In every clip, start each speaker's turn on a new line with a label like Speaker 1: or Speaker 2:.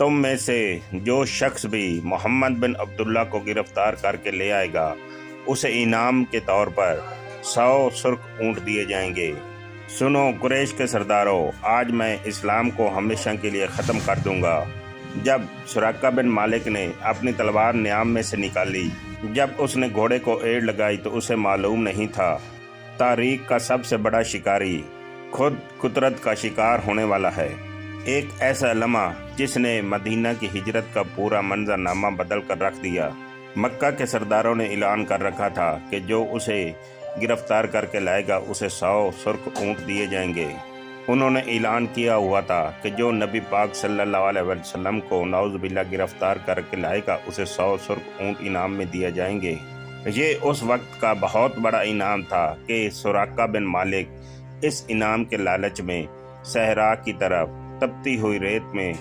Speaker 1: تم میں سے جو شخص بھی محمد بن عبداللہ کو گرفتار کر کے لے آئے گا اسے انعام کے طور پر 100 سرخ اونٹ دیے جائیں گے۔ سنو قریش کے سرداروں، آج میں اسلام کو ہمیشہ کے لیے ختم کر دوں گا۔ جب سراقہ بن مالک نے اپنی تلوار نیام میں سے نکالی، جب اس نے گھوڑے کو ایڑ لگائی تو اسے معلوم نہیں تھا تاریخ کا سب سے بڑا شکاری خود قدرت کا شکار ہونے والا ہے۔ ایک ایسا لمحہ جس نے مدینہ کی ہجرت کا پورا منظرنامہ بدل کر رکھ دیا۔ مکہ کے سرداروں نے اعلان کر رکھا تھا کہ جو اسے گرفتار کر کے لائے گا اسے 100 سرخ اونٹ دیے جائیں گے۔ انہوں نے اعلان کیا ہوا تھا کہ جو نبی پاک صلی اللہ علیہ وسلم کو نعوذ باللہ گرفتار کر کے لائے گا اسے 100 سرخ اونٹ انعام میں دیے جائیں گے۔ یہ اس وقت کا بہت بڑا انعام تھا کہ سراقہ بن مالک اس انعام کے لالچ میں صحرا کی طرف تپتی ہوئی ریت میں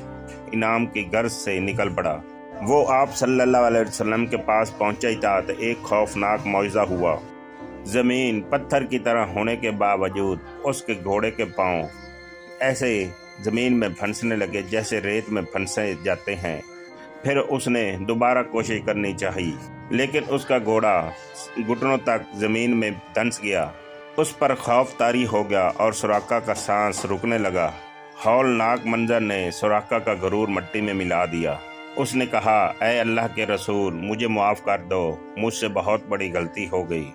Speaker 1: انعام کی غرض سے نکل پڑا۔ وہ آپ صلی اللہ علیہ وسلم کے پاس پہنچا ہی تھا تو ایک خوفناک معجزہ ہوا۔ زمین پتھر کی طرح ہونے کے باوجود اس کے گھوڑے کے پاؤں ایسے زمین میں پھنسنے لگے جیسے ریت میں پھنسے جاتے ہیں۔ پھر اس نے دوبارہ کوشش کرنی چاہی، لیکن اس کا گھوڑا گھٹنوں تک زمین میں دھنس گیا۔ اس پر خوف طاری ہو گیا اور سراقہ کا سانس رکنے لگا۔ ہولناک منظر نے سراقہ کا غرور مٹی میں ملا دیا۔ اس نے کہا، اے اللہ کے رسول، مجھے معاف کر دو، مجھ سے بہت بڑی غلطی ہو گئی۔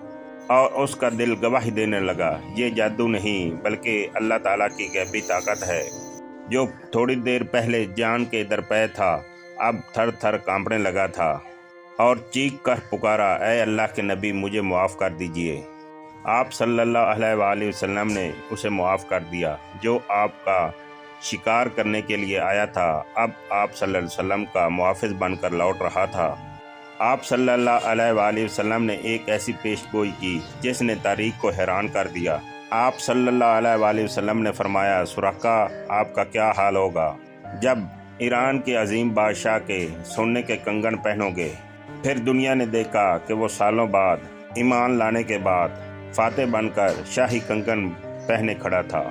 Speaker 1: اور اس کا دل گواہی دینے لگا، یہ جادو نہیں بلکہ اللہ تعالیٰ کی غیبی طاقت ہے۔ جو تھوڑی دیر پہلے جان کے درپے تھا اب تھر تھر کانپنے لگا تھا اور چیخ کر پکارا، اے اللہ کے نبی، مجھے معاف کر دیجئے۔ آپ صلی اللہ علیہ وآلہ وسلم نے اسے معاف کر دیا۔ جو آپ کا شکار کرنے کے لیے آیا تھا اب آپ صلی اللہ علیہ وسلم کا محافظ بن کر لوٹ رہا تھا۔ آپ صلی اللہ علیہ وآلہ وسلم نے ایک ایسی پیش گوئی کی جس نے تاریخ کو حیران کر دیا۔ آپ صلی اللہ علیہ وآلہ وسلم نے فرمایا، سراقہ، آپ کا کیا حال ہوگا جب ایران کے عظیم بادشاہ کے سونے کے کنگن پہنو گے؟ پھر دنیا نے دیکھا کہ وہ سالوں بعد ایمان لانے کے بعد فاتح بن کر شاہی کنگن پہنے کھڑا تھا۔